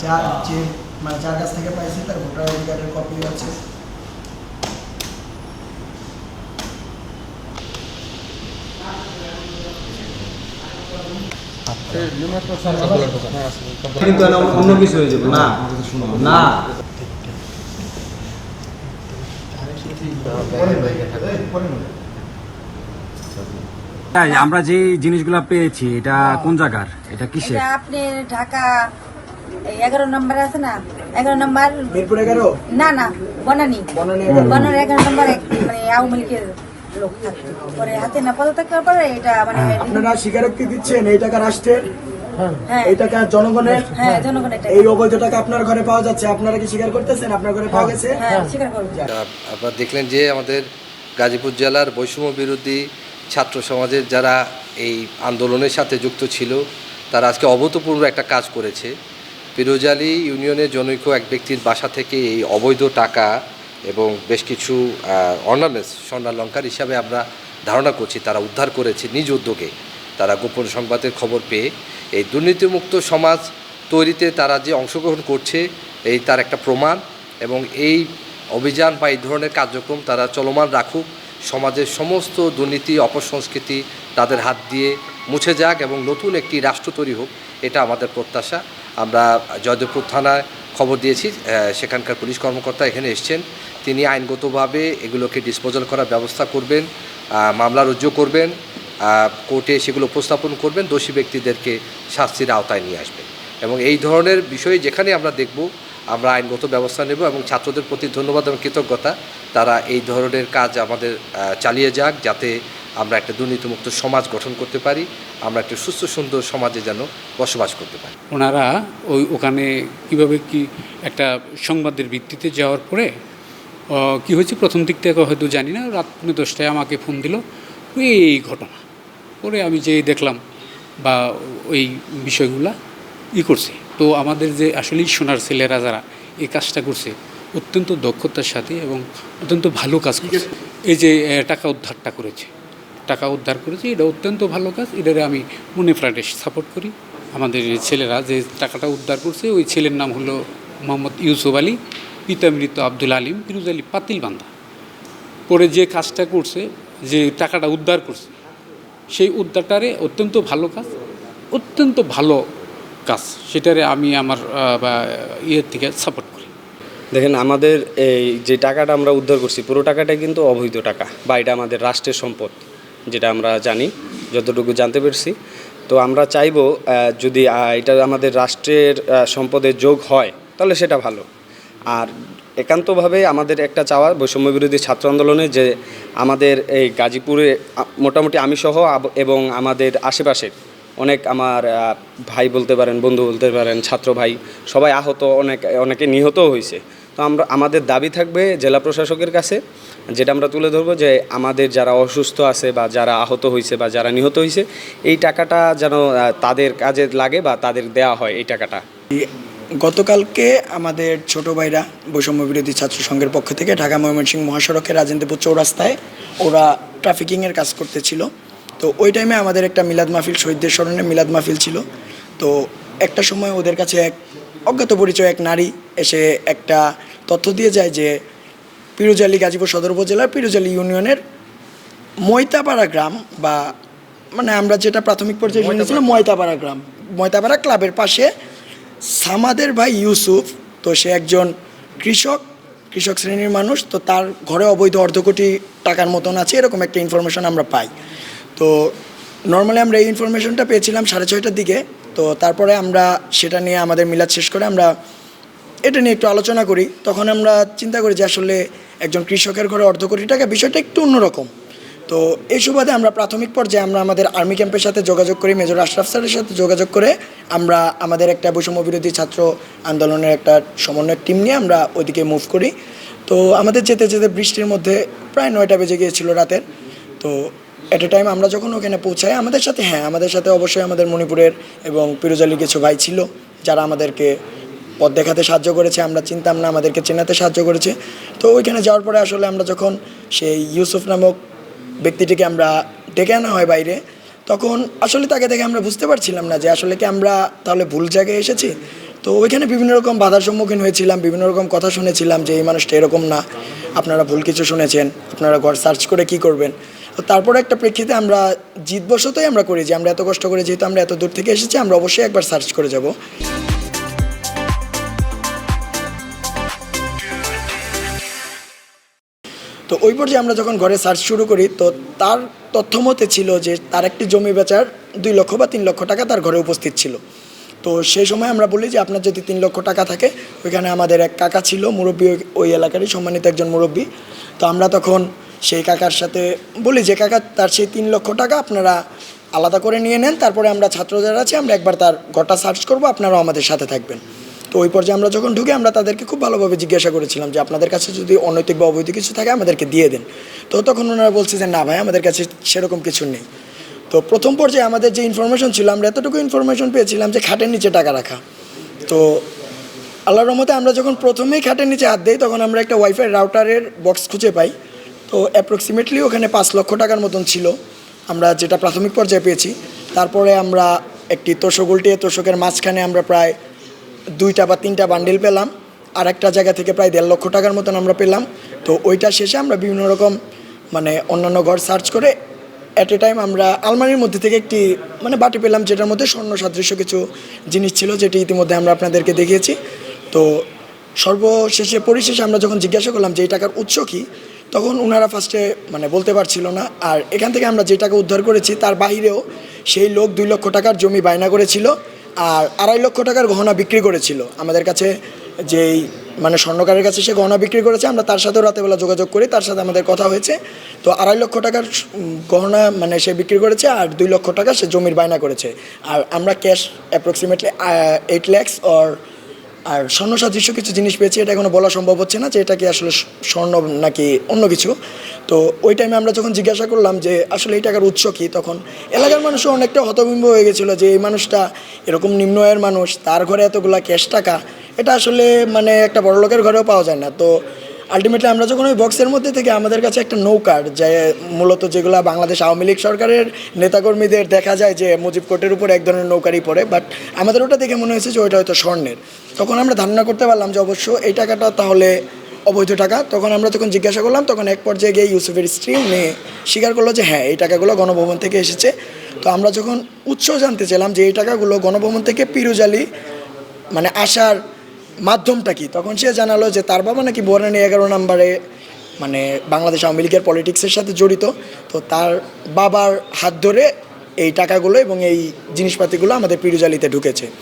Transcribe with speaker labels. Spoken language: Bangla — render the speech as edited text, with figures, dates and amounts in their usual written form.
Speaker 1: যার যে মানে যার কাছ থেকে পাইছি তার ভোটার আইডি কার্ডের কপি আছে।
Speaker 2: কিন্তু অন্য কিছু হয়ে যাবে না না
Speaker 3: আমরা যে জিনিসগুলো পেয়েছি এটা কোন জায়গার, এটা কিসের?
Speaker 4: এটা আপনি ঢাকা 11 নম্বর আছে না, 11 নম্বর
Speaker 1: মিরপুর 11
Speaker 4: না না বনানী
Speaker 1: বনানী
Speaker 4: বনানী 11 নম্বর মানে আওয়ামী লীগের লোক থাকতো পরে হাতে না পদ থাকার পরে এটা মানে
Speaker 1: আপনারা স্বীকারোক্তি দিচ্ছেন এই টাকা রাষ্ট্রের,
Speaker 4: হ্যাঁ
Speaker 1: এই টাকা জনগণের,
Speaker 4: হ্যাঁ জনগণের টাকা।
Speaker 1: এই অবৈধ টাকা আপনার ঘরে পাওয়া যাচ্ছে, আপনারা কি স্বীকার করতেছেন আপনার ঘরে পাওয়া গেছে?
Speaker 4: হ্যাঁ স্বীকার করব।
Speaker 5: আপনারা দেখলেন যে আমাদের গাজীপুর জেলার বৈষম্য বিরোধী ছাত্র সমাজের যারা এই আন্দোলনের সাথে যুক্ত ছিল তারা আজকে অভূতপূর্ব একটা কাজ করেছে। পিরোজালি ইউনিয়নের জনৈক এক ব্যক্তির বাসা থেকে এই অবৈধ টাকা এবং বেশ কিছু অর্নামেন্টস স্বর্ণালঙ্কার হিসাবে আমরা ধারণা করছি তারা উদ্ধার করেছে নিজ উদ্যোগে। তারা গোপন সংবাদের খবর পেয়ে এই দুর্নীতিমুক্ত সমাজ তৈরিতে তারা যে অংশগ্রহণ করছে এই তার একটা প্রমাণ, এবং এই অভিযান বা এই ধরনের কার্যক্রম তারা চলমান রাখুক, সমাজের সমস্ত দুর্নীতি অপসংস্কৃতি তাদের হাত দিয়ে মুছে যাক এবং নতুন একটি রাষ্ট্র তৈরি হোক, এটা আমাদের প্রত্যাশা। আমরা জয়দেবপুর থানায় খবর দিয়েছি, সেখানকার পুলিশ কর্মকর্তা এখানে এসছেন, তিনি আইনগতভাবে এগুলোকে ডিসপোজাল করার ব্যবস্থা করবেন, মামলা রুজু করবেন, কোর্টে সেগুলো উপস্থাপন করবেন, দোষী ব্যক্তিদেরকে শাস্তির আওতায় নিয়ে আসবেন। এবং এই ধরনের বিষয়ে যেখানে আমরা দেখব আমরা আইনগত ব্যবস্থা নেব। এবং ছাত্রদের প্রতি ধন্যবাদ এবং কৃতজ্ঞতা, তারা এই ধরনের কাজ আমাদের চালিয়ে যাক যাতে আমরা একটা দুর্নীতিমুক্ত সমাজ গঠন করতে পারি, আমরা একটা সুস্থ সুন্দর সমাজে যেন বসবাস করতে পারি।
Speaker 6: ওনারা ওখানে কীভাবে কি একটা সংবাদের ভিত্তিতে যাওয়ার পরে কি হয়েছে প্রথম দিক থেকে হয়তো জানি না, রাত 10টায় আমাকে ফোন দিল এই ঘটনা। পরে আমি যেয়ে দেখলাম বা ওই বিষয়গুলা করছে। তো আমাদের যে আসলেই সোনার ছেলেরা যারা এই কাজটা করছে অত্যন্ত দক্ষতার সাথে এবং অত্যন্ত ভালো কাজ করছে। এই যে টাকা উদ্ধারটা করেছে, টাকা উদ্ধার করেছে, এটা অত্যন্ত ভালো কাজ। এটারে আমি মনে প্রাণে সাপোর্ট করি। আমাদের ছেলেরা যে টাকাটা উদ্ধার করছে ওই ছেলের নাম হলো মোহাম্মদ ইউসুফ আলী, পিতা মৃত আব্দুল আলিম, পিরোজালি পাতিলবান্ধা। পরে যে কাজটা করছে, যে টাকাটা উদ্ধার করছে, সেই উদ্ধারটারে অত্যন্ত ভালো কাজ, অত্যন্ত ভালো কাজ, সেটারে আমি আমার ইয়ের থেকে সাপোর্ট করি।
Speaker 2: দেখেন, আমাদের এই যে টাকাটা আমরা উদ্ধার করছি পুরো টাকাটাই কিন্তু অবৈধ টাকা, বা এটা আমাদের রাষ্ট্রের সম্পদ, যেটা আমরা জানি, যতটুকু জানতে পেরেছি। তো আমরা চাইবো যদি এটা আমাদের রাষ্ট্রের সম্পদের যোগ হয় তাহলে সেটা ভালো। আর একান্তভাবে আমাদের একটা চাওয়া বৈষম্য বিরোধী ছাত্র আন্দোলনে যে আমাদের এই গাজীপুরে মোটামুটি আমি সহ এবং আমাদের আশেপাশের অনেক আমার ভাই বলতে পারেন, বন্ধু বলতে পারেন, ছাত্র ভাই সবাই আহত, অনেকে নিহতও হয়েছে। তো আমাদের দাবি থাকবে জেলা প্রশাসকের কাছে, যেটা আমরা তুলে ধরবো যে আমাদের যারা অসুস্থ আছে বা যারা আহত হয়েছে বা যারা নিহত হয়েছে এই টাকাটা যেন তাদের কাজে লাগে বা তাদের দেওয়া হয় এই টাকাটা।
Speaker 1: গতকালকে আমাদের ছোট ভাইরা বৈষম্য বিরোধী ছাত্র সংঘের পক্ষ থেকে ঢাকা ময়মনসিংহ মহাসড়কের রাজেন্দ্রপুর চৌরাস্তায় ওরা ট্রাফিকিংয়ের কাজ করতেছিল। তো ওই টাইমে আমাদের একটা মিলাদ মাহফিল, শহীদদের স্মরণে মিলাদ মাহফিল ছিল। তো একটা সময় ওদের কাছে এক অজ্ঞাত পরিচয় এক নারী এসে একটা তথ্য দিয়ে যায় যে পিরোজালি, গাজীপুর সদর উপজেলার পিরোজালি ইউনিয়নের ময়তাপাড়া গ্রাম, বা মানে আমরা যেটা প্রাথমিক পর্যায়ে শুনেছিলাম ময়তাপাড়া গ্রাম, ময়তাপাড়া ক্লাবের পাশে সামাদের ভাই ইউসুফ, তো সে একজন কৃষক শ্রেণীর মানুষ, তো তার ঘরে অবৈধ অর্ধকোটি টাকার মতন আছে, এরকম একটা ইনফরমেশন আমরা পাই। তো নর্মালি আমরা এই ইনফরমেশনটা পেয়েছিলাম 6:30টার দিকে। তো তারপরে আমরা সেটা নিয়ে আমাদের মিলাদ শেষ করে আমরা এটা নিয়ে একটু আলোচনা করি। তখন আমরা চিন্তা করি যে আসলে একজন কৃষকের ঘরে অর্ধকোটি টাকা, বিষয়টা একটু অন্যরকম। তো এই সুবাদে আমরা প্রাথমিক পর্যায়ে আমরা আমাদের আর্মি ক্যাম্পের সাথে যোগাযোগ করি, মেজর আশরাফ স্যারের সাথে যোগাযোগ করে আমরা আমাদের একটা বৈষম্য বিরোধী ছাত্র আন্দোলনের একটা সমন্বয় টিম নিয়ে আমরা ওইদিকে মুভ করি। তো আমাদের যেতে যেতে বৃষ্টির মধ্যে প্রায় 9টা বেজে গিয়েছিল রাতের। তো এট এ টাইম আমরা যখন ওখানে পৌঁছাই আমাদের সাথে অবশ্যই আমাদের মণিপুরের এবং পিরোজালি কিছু ভাই ছিল যারা আমাদেরকে পথ দেখাতে সাহায্য করেছে, আমরা চিনতাম না, আমাদেরকে চেনাতে সাহায্য করেছে। তো ওইখানে যাওয়ার পরে আসলে আমরা যখন সেই ইউসুফ নামক ব্যক্তিটিকে আমরা ডেকে আনা হয় বাইরে, তখন আসলে তাকে দেখে আমরা বুঝতে পারছিলাম না যে আসলে কি আমরা তাহলে ভুল জায়গায় এসেছি তো ওইখানে বিভিন্ন রকম বাধার সম্মুখীন হয়েছিলাম, বিভিন্ন রকম কথা শুনেছিলাম যে এই মানুষটা এরকম না, আপনারা ভুল কিছু শুনেছেন, আপনারা ঘর সার্চ করে কি করবেন। তো তারপরে একটা প্রেক্ষিতে আমরা জিতবশতই আমরা করি যে আমরা এত কষ্ট করে, যেহেতু আমরা এত দূর থেকে এসেছি, আমরা অবশ্যই একবার সার্চ করে যাব। তো ওই পর্যায়ে আমরা যখন ঘরে সার্চ শুরু করি, তো তার তথ্য মতে ছিল যে তার একটি জমি বেচার 2 লক্ষ বা 3 লক্ষ টাকা তার ঘরে উপস্থিত ছিল। তো সেই সময় আমরা বলি যে আপনার যদি 3 লক্ষ টাকা থাকে, ওইখানে আমাদের এক কাকা ছিল মুরব্বী, ওই এলাকারই সম্মানিত একজন মুরব্বী। তো আমরা তখন সেই কাকার সাথে বলি যে কাকা, তার সেই 3 লক্ষ টাকা আপনারা আলাদা করে নিয়ে নেন, তারপরে আমরা ছাত্র যারা আছি আমরা একবার তার ঘরটা সার্চ করবো, আপনারাও আমাদের সাথে থাকবেন। তো ওই পর্যায়ে আমরা যখন ঢুকে আমরা তাদেরকে খুব ভালোভাবে জিজ্ঞাসা করেছিলাম যে আপনাদের কাছে যদি অনৈতিক বা অবৈধ কিছু থাকে আমাদেরকে দিয়ে দেন। তো তখন ওনারা বলছে যে না ভাই, আমাদের কাছে সেরকম কিছু নেই। তো প্রথম পর্যায়ে আমাদের যে ইনফরমেশন ছিল, আমরা এতটুকু ইনফরমেশন পেয়েছিলাম যে খাটের নিচে টাকা রাখা। তো আল্লাহর রহমতে আমরা যখন প্রথমেই খাটের নিচে হাত দিই, তখন আমরা একটা ওয়াইফাই রাউটারের বক্স খুঁজে পাই। তো অ্যাপ্রক্সিমেটলি ওখানে 5 লক্ষ টাকার মতন ছিল, আমরা যেটা প্রাথমিক পর্যায়ে পেয়েছি। তারপরে আমরা একটি তোষক উল্টিয়ে তোষকের মাঝখানে আমরা প্রায় 2টা বা 3টা বান্ডিল পেলাম, আর একটা জায়গা থেকে প্রায় 1.5 লক্ষ টাকার মতন আমরা পেলাম। তো ওইটা শেষে আমরা বিভিন্ন রকম অন্যান্য ঘর সার্চ করে অ্যাট এ টাইম আমরা আলমারির মধ্যে থেকে একটি বাটি পেলাম, যেটার মধ্যে স্বর্ণ সাদৃশ্য কিছু জিনিস ছিল, যেটি ইতিমধ্যে আমরা আপনাদেরকে দেখিয়েছি। তো সর্বশেষে পরিশেষে আমরা যখন জিজ্ঞাসা করলাম যে এই টাকার উৎস কী, তখন ওনারা ফার্স্টে বলতে পারছিল না। আর এখান থেকে আমরা যে টাকা উদ্ধার করেছি তার বাইরেও সেই লোক 2 লক্ষ টাকার জমি বায়না করেছিল, আর 2.5 লক্ষ টাকার গহনা বিক্রি করেছিল আমাদের কাছে। যেই স্বর্ণকারের কাছে সে গহনা বিক্রি করেছে, আমরা তার সাথেও রাতেবেলা যোগাযোগ করি, তার সাথে আমাদের কথা হয়েছে। তো 2.5 লক্ষ টাকার গহনা সে বিক্রি করেছে, আর 2 লক্ষ টাকা সে জমির বায়না করেছে। আর আমরা ক্যাশ অ্যাপ্রক্সিমেটলি 8 lakhs আর স্বর্ণ সাদৃশ্য কিছু জিনিস পেয়েছি। এটা এখনো বলা সম্ভব হচ্ছে না যে এটা কি আসলে স্বর্ণ নাকি অন্য কিছু। তো ওই টাইমে আমরা যখন জিজ্ঞাসা করলাম যে আসলে এই টাকার উৎস কী, তখন এলাকার মানুষও অনেকটা হতবিম্ব হয়ে গেছিলো যে এই মানুষটা এরকম নিম্ন আয়ের মানুষ, তার ঘরে এতগুলা ক্যাশ টাকা, এটা আসলে একটা বড় লোকের ঘরেও পাওয়া যায় না। তো আলটিমেটলি আমরা যখন ওই বক্সের মধ্যে থেকে আমাদের কাছে একটা নৌকার, যে মূলত যেগুলো বাংলাদেশ আওয়ামী লীগ সরকারের নেতাকর্মীদের দেখা যায় যে মুজিব কোর্টের উপর এক ধরনের নৌকারই পড়ে, বাট আমাদের ওটা দেখে মনে হয়েছে যে ওইটা হয়তো স্বর্ণের। তখন আমরা ধারণা করতে পারলাম যে অবশ্য এই টাকাটা তাহলে অবৈধ টাকা। তখন আমরা যখন জিজ্ঞাসা করলাম, তখন এক পর্যায়ে গিয়ে ইউসুফের স্ত্রী উনি স্বীকার করলো যে হ্যাঁ, এই টাকাগুলো গণভবন থেকে এসেছে। তো আমরা যখন উৎস জানতে চাইলাম যে এই টাকাগুলো গণভবন থেকে পিরোজালি আসার মাধ্যমটা কি, তখন সে জানালো যে তার বাবা নাকি বনানী 11 নম্বরে বাংলাদেশ আওয়ামী লীগের পলিটিক্সের সাথে জড়িত। তো তার বাবার হাত ধরে এই টাকাগুলো এবং এই জিনিসপাতিগুলো আমাদের পিরোজালিতে ঢুকেছে।